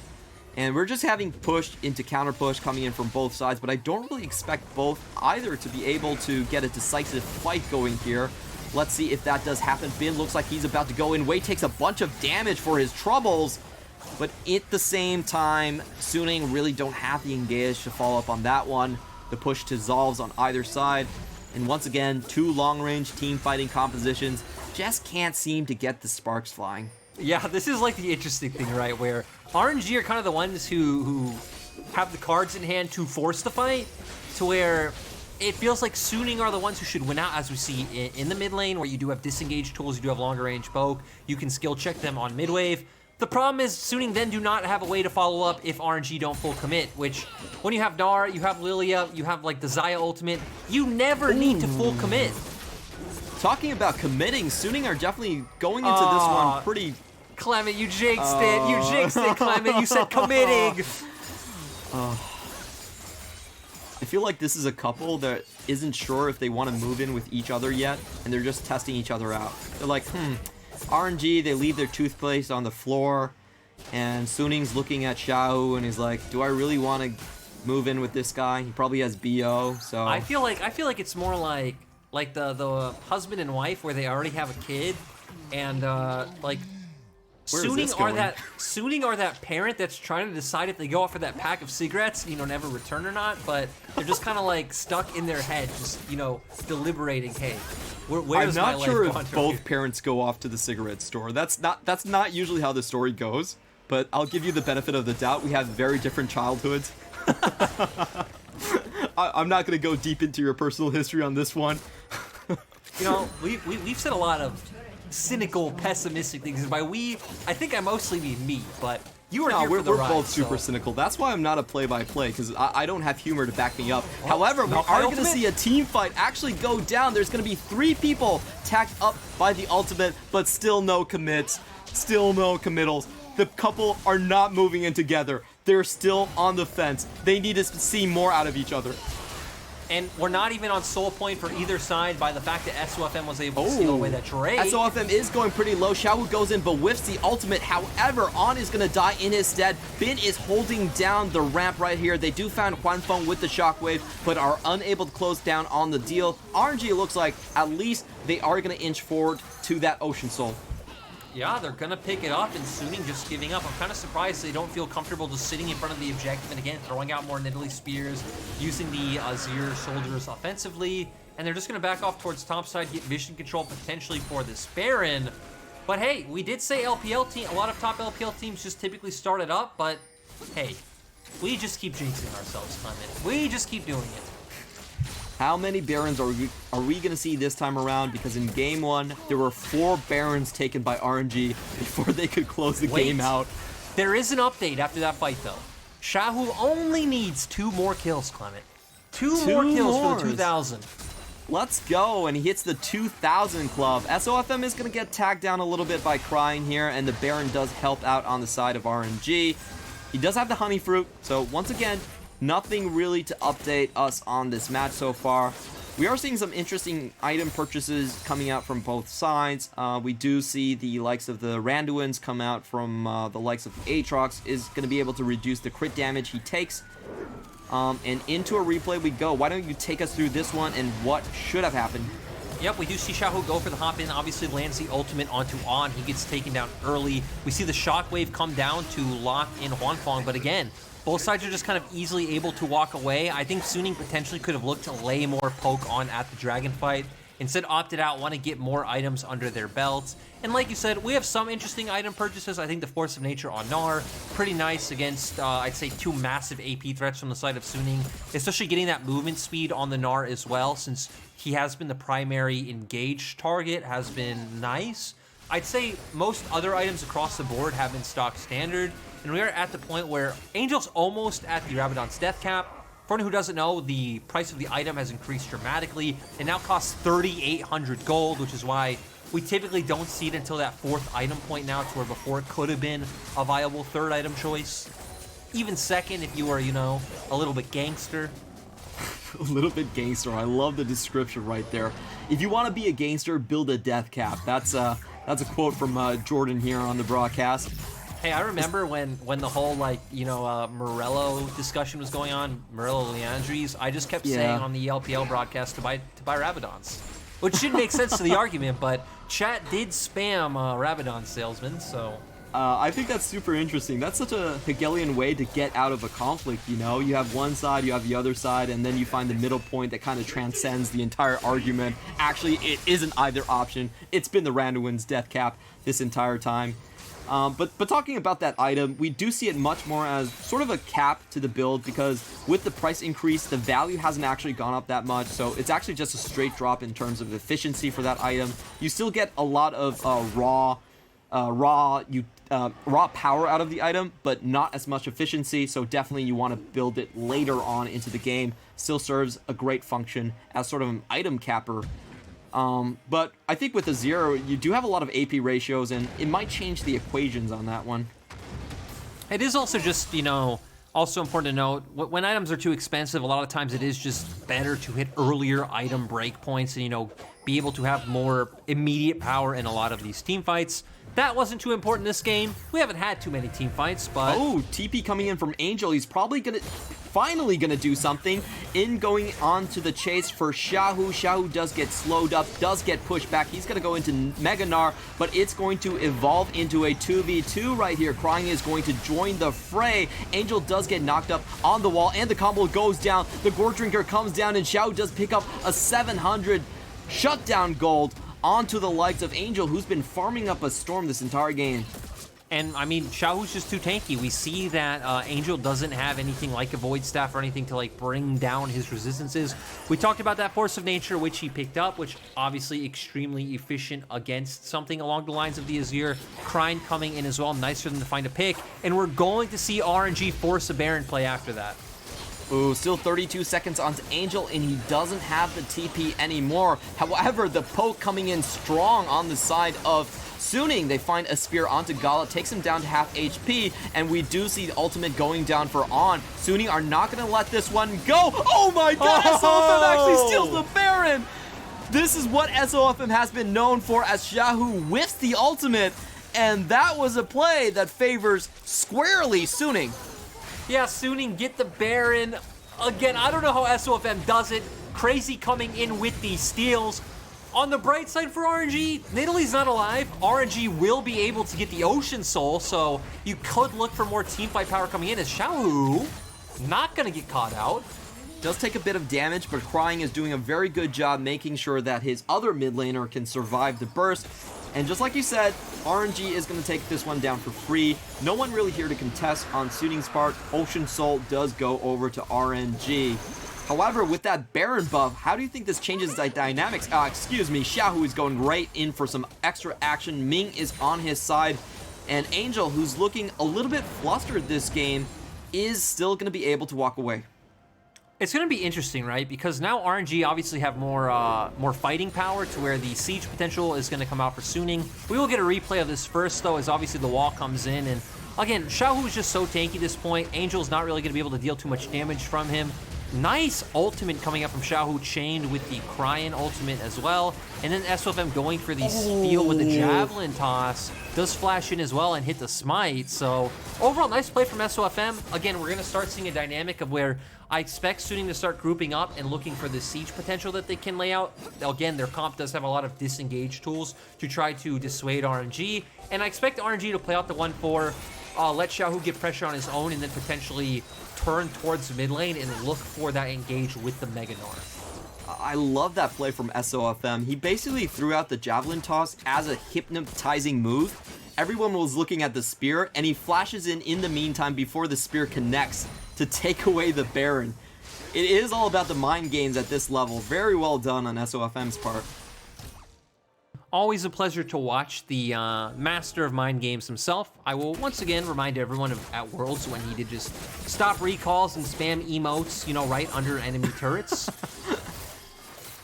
And we're just having pushed into counter push coming in from both sides. But I don't really expect both either to be able to get a decisive fight going here. Let's see if that does happen. Bin looks like he's about to go in. Wei takes a bunch of damage for his troubles. But at the same time, Suning really don't have the engage to follow up on that one. The push dissolves on either side. And once again, two long-range team fighting compositions just can't seem to get the sparks flying. Yeah, this is like the interesting thing, right? Where RNG are kind of the ones who have the cards in hand to force the fight, to where it feels like Suning are the ones who should win out, as we see in the mid lane, where you do have disengage tools, you do have longer range poke, you can skill check them on mid wave. The problem is Suning then do not have a way to follow up if RNG don't full commit, which when you have Dar, you have Lilia, you have like the Xayah ultimate, you never need to full commit. Talking about committing, Suning are definitely going into this one pretty... Clement, you jinxed it. You jinxed it, Clement. You said committing. I feel like this is a couple that isn't sure if they want to move in with each other yet, and they're just testing each other out. They're like, RNG, they leave their toothpaste on the floor, and Suning's looking at Xiao, and he's like, do I really want to move in with this guy? He probably has BO, so... I feel like it's more like the husband and wife where they already have a kid, and like Suning are that parent that's trying to decide if they go out for that pack of cigarettes, never return or not, but they're just kind of like stuck in their head, just deliberating. Hey, where's my life? I'm not sure gone if from both here? parents go off to the cigarette store. That's not usually how the story goes. But I'll give you the benefit of the doubt. We have very different childhoods. I'm not going to go deep into your personal history on this one. We've said a lot of cynical, pessimistic things. And by we, I think I mostly mean me, but you were here for the we're ride, both super so. cynical. That's why I'm not a play-by-play, because I don't have humor to back me up. However, we are going to see a team fight actually go down. There's going to be 3 people tacked up by the ultimate, but still no commits, still no committals. The couple are not moving in together. They're still on the fence. They need to see more out of each other. And we're not even on soul point for either side by the fact that SOFM was able to steal away that Drake. SOFM is going pretty low. Xiao goes in but whiffs the ultimate. However, On is going to die in his stead. Bin is holding down the ramp right here. They do find Huanfeng with the shockwave, but are unable to close down on the deal. RNG looks like at least they are going to inch forward to that Ocean Soul. Yeah, they're going to pick it up, and Suning just giving up. I'm kind of surprised they don't feel comfortable just sitting in front of the objective and, again, throwing out more Nidalee Spears, using the Azir soldiers offensively, and they're just going to back off towards top side, get vision control potentially for this Baron. But, hey, we did say LPL team. A lot of top LPL teams just typically start it up, but, hey, we just keep jinxing ourselves, Clement. We just keep doing it. How many Barons are we going to see this time around? Because in Game 1, there were 4 Barons taken by RNG before they could close the game out. There is an update after that fight, though. Xiaohu only needs 2 more kills, Clement. 2 more kills for the 2,000. Let's go, and he hits the 2,000 club. SOFM is going to get tagged down a little bit by crying here, and the Baron does help out on the side of RNG. He does have the Honey Fruit, so once again, nothing really to update us on this match so far. we are seeing some interesting item purchases coming out from both sides. We do see the likes of the Randuins come out from the likes of the Aatrox is going to be able to reduce the crit damage he takes. And into a replay we go. Why don't you take us through this one and what should have happened? Yep, we do see Xiaohu go for the hop in, obviously lands the ultimate onto On. He gets taken down early. We see the shockwave come down to lock in Huanfeng, but again, both sides are just kind of easily able to walk away. I think Suning potentially could have looked to lay more poke on at the Dragon fight. Instead opted out, want to get more items under their belts. And like you said, we have some interesting item purchases. I think the Force of Nature on Gnar, pretty nice against, I'd say, two massive AP threats from the side of Suning, especially getting that movement speed on the Gnar as well, since he has been the primary engaged target, has been nice. I'd say most other items across the board have been stock standard, and we are at the point where Angel's almost at the Rabadon's death cap. For anyone who doesn't know, the price of the item has increased dramatically. It now costs 3,800 gold, which is why we typically don't see it until that fourth item point now, to where before it could have been a viable third item choice. Even second if you were, you know, a little bit gangster. A little bit gangster. I love the description right there. If you want to be a gangster, build a death cap. That's a quote from Jordan here on the broadcast. Hey, I remember when the whole, like, you know, Morello discussion was going on, Morello Leandries, I just kept saying on the LPL broadcast to buy Rabadons. Which should make sense to the argument, but chat did spam Rabadon salesman, so... I think that's super interesting. That's such a Hegelian way to get out of a conflict, you know? You have one side, you have the other side, and then you find the middle point that kind of transcends the entire argument. Actually, it isn't either option. It's been the Randuin's death cap this entire time. But talking about that item, we do see it much more as sort of a cap to the build, because with the price increase, the value hasn't actually gone up that much, so it's actually just a straight drop in terms of efficiency for that item. You still get a lot of raw power out of the item, but not as much efficiency, so definitely you want to build it later on into the game. Still serves a great function as sort of an item capper. But I think with the Zero, you do have a lot of AP ratios, and it might change the equations on that one. It is also just, you know, also important to note, when items are too expensive, a lot of times it is just better to hit earlier item breakpoints and, you know, be able to have more immediate power in a lot of these team fights. That wasn't too important this game. We haven't had too many team fights, but... Oh, TP coming in from Angel. He's probably finally gonna do something in going on to the chase for Xiaohu. Xiaohu does get slowed up, does get pushed back. He's gonna go into Mega Gnar, but it's going to evolve into a 2v2 right here. Crying is going to join the fray. Angel does get knocked up on the wall, and the combo goes down. The Gore Drinker comes down, and Xiaohu does pick up a 700 shutdown gold onto the likes of Angel, who's been farming up a storm this entire game. And, I mean, Xiaohu's just too tanky. We see that Angel doesn't have anything like a Void Staff or anything to, like, bring down his resistances. We talked about that Force of Nature, which he picked up, which obviously extremely efficient against something along the lines of the Azir. Krine coming in as well, nice for them to find a pick. And we're going to see RNG force a Baron play after that. Ooh, still 32 seconds onto Angel, and he doesn't have the TP anymore. However, the poke coming in strong on the side of Suning. They find a spear onto Gala, takes him down to half HP, and we do see the ultimate going down for On. Suning are not going to let this one go. Oh my god, SOFM actually steals the Baron! This is what SOFM has been known for, as Xiaohu whiffs the ultimate, and that was a play that favors squarely Suning. Yeah, Suning get the Baron. Again, I don't know how SOFM does it. Crazy coming in with these steals. On the bright side for RNG, Nidalee's not alive. RNG will be able to get the Ocean Soul, so you could look for more teamfight power coming in, as Xiaohu not going to get caught out. Does take a bit of damage, but Crying is doing a very good job making sure that his other mid laner can survive the burst. And just like you said, RNG is going to take this one down for free. No one really here to contest on Suning's part. Ocean Soul does go over to RNG. However, with that Baron buff, how do you think this changes the dynamics? Xiaohu is going right in for some extra action. Ming is on his side. And Angel, who's looking a little bit flustered this game, is still going to be able to walk away. It's going to be interesting, right? Because now RNG obviously have more fighting power, to where the siege potential is going to come out for Suning. We will get a replay of this first, though, as obviously the wall comes in. And again, Xiaohu is just so tanky at this point. Angel's not really going to be able to deal too much damage from him. Nice ultimate coming up from Xiaohu, chained with the Cryan ultimate as well. And then SOFM going for the steal with the javelin toss. Does flash in as well and hit the smite. So overall, nice play from SOFM. Again, we're going to start seeing a dynamic of where I expect Suning to start grouping up and looking for the siege potential that they can lay out. Again, their comp does have a lot of disengage tools to try to dissuade RNG. And I expect RNG to play out the 1-4, let Xiaohu get pressure on his own, and then potentially turn towards the mid lane and look for that engage with the Mega Gnar. I love that play from SOFM. He basically threw out the javelin toss as a hypnotizing move. Everyone was looking at the spear, and he flashes in the meantime before the spear connects to take away the Baron. It is all about the mind games at this level. Very well done on SOFM's part. Always a pleasure to watch the master of mind games himself. I will once again remind everyone of at Worlds when he did just stop recalls and spam emotes, you know, right under enemy turrets.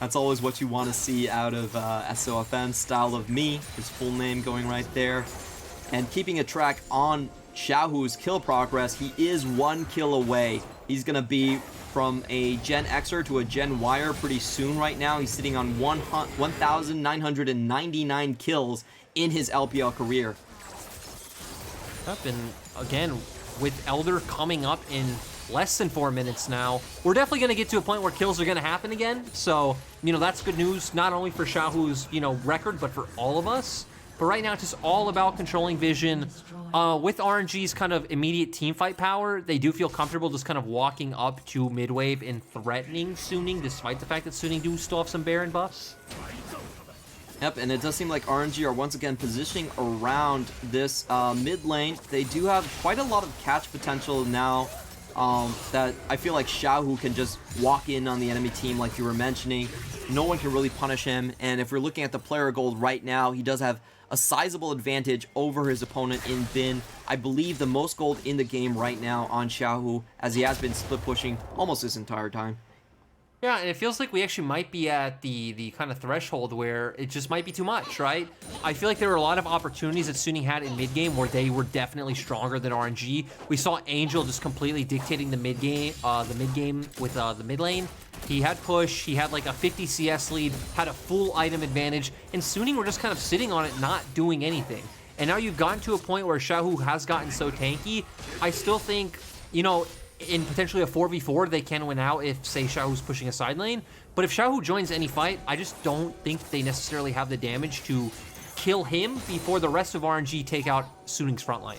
That's always what you want to see out of SOFM. Style of me, his full name going right there. And keeping a track on Xiaohu's kill progress, he is 1 kill away. He's going to be from a Gen Xer to a Gen Yer pretty soon right now. He's sitting on 1,999 kills in his LPL career. And again, with Elder coming up in less than 4 minutes now, we're definitely going to get to a point where kills are going to happen again. So, you know, that's good news, not only for Xiaohu's, you know, record, but for all of us. But right now, it's just all about controlling vision. With RNG's kind of immediate teamfight power, they do feel comfortable just kind of walking up to mid-wave and threatening Suning, despite the fact that Suning do still have some Baron buffs. Yep, and it does seem like RNG are once again positioning around this mid lane. They do have quite a lot of catch potential now that I feel like Xiaohu can just walk in on the enemy team like you were mentioning. No one can really punish him, and if we're looking at the player gold right now, he does have a sizable advantage over his opponent in Bin. I believe the most gold in the game right now on Xiaohu, as he has been split pushing almost this entire time. Yeah, and it feels like we actually might be at the kind of threshold where it just might be too much, right? I feel like there were a lot of opportunities that Suning had in mid-game where they were definitely stronger than RNG. We saw Angel just completely dictating the mid-game with the mid lane. He had push, he had like a 50 CS lead, had a full item advantage, and Suning were just kind of sitting on it, not doing anything. And now you've gotten to a point where Xiaohu has gotten so tanky. I still think, you know, in potentially a 4v4, they can win out if, say, Xiaohu's pushing a side lane. But if Xiaohu joins any fight, I just don't think they necessarily have the damage to kill him before the rest of RNG take out Suning's front line.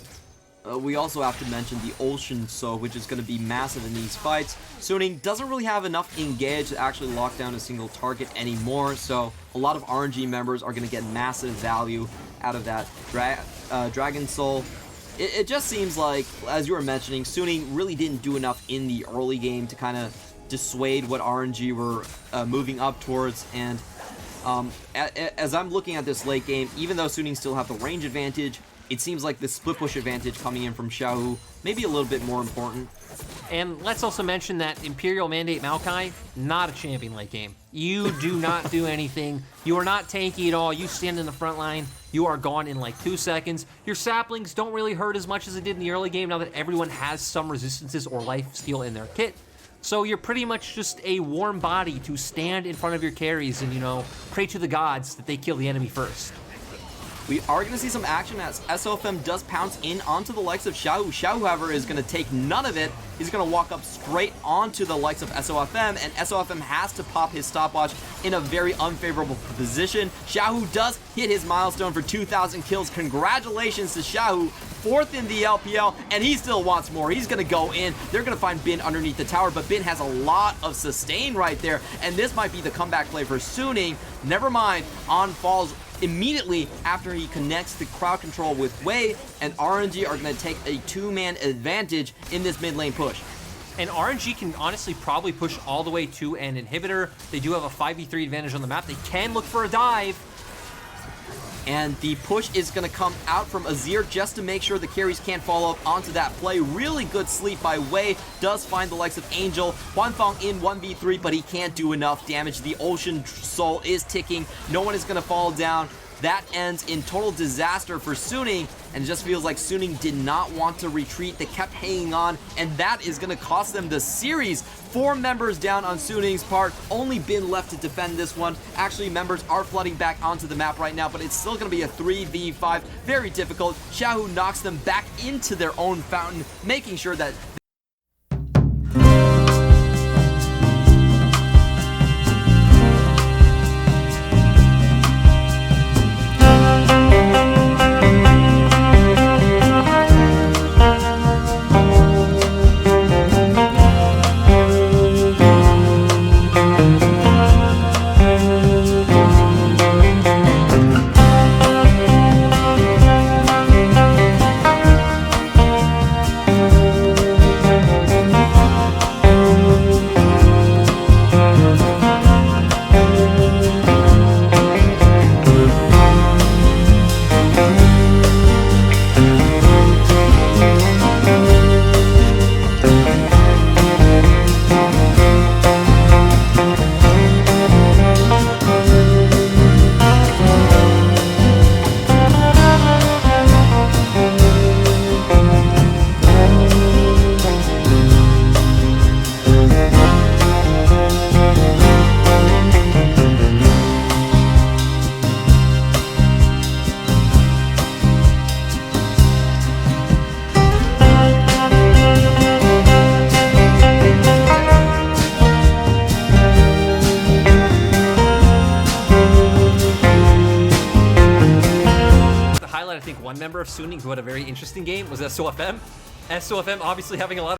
We also have to mention the Ocean Soul, which is going to be massive in these fights. Suning doesn't really have enough engage to actually lock down a single target anymore, so a lot of RNG members are going to get massive value out of that Dragon Soul. It just seems like, as you were mentioning, Suning really didn't do enough in the early game to kind of dissuade what RNG were moving up towards, and as I'm looking at this late game, even though Suning still have the range advantage, it seems like the split push advantage coming in from Xiaohu may be a little bit more important. And let's also mention that Imperial Mandate Maokai, not a champion late game. You do not do anything. You are not tanky at all. You stand in the front line. You are gone in like 2 seconds. Your saplings don't really hurt as much as it did in the early game now that everyone has some resistances or life steal in their kit. So you're pretty much just a warm body to stand in front of your carries and, you know, pray to the gods that they kill the enemy first. We are going to see some action as SOFM does pounce in onto the likes of Xiaohu. Xiaohu, however, is going to take none of it. He's going to walk up straight onto the likes of SOFM, and SOFM has to pop his stopwatch in a very unfavorable position. Xiaohu does hit his milestone for 2,000 kills. Congratulations to Xiaohu, 4th in the LPL, and he still wants more. He's going to go in. They're going to find Bin underneath the tower, but Bin has a lot of sustain right there, and this might be the comeback play for Suning. Never mind, On falls immediately after he connects the crowd control with Wei, and RNG are going to take a 2-man advantage in this mid lane push. And RNG can honestly probably push all the way to an inhibitor. They do have a 5v3 advantage on the map. They can look for a dive. And the push is going to come out from Azir just to make sure the carries can't follow up onto that play. Really good sleep by Wei. Does find the likes of Angel. Huanfeng in 1v3, but he can't do enough damage. The Ocean Soul is ticking. No one is going to fall down. that ends in total disaster for Suning, and it just feels like Suning did not want to retreat. They kept hanging on, and that is going to cost them the series. 4 members down on Suning's part, only Bin left to defend this one. Actually, members are flooding back onto the map right now, but it's still going to be a 3v5. Very difficult. Xiaohu knocks them back into their own fountain, making sure that I think one member of Suning who had a very interesting game was SOFM. SOFM obviously having a lot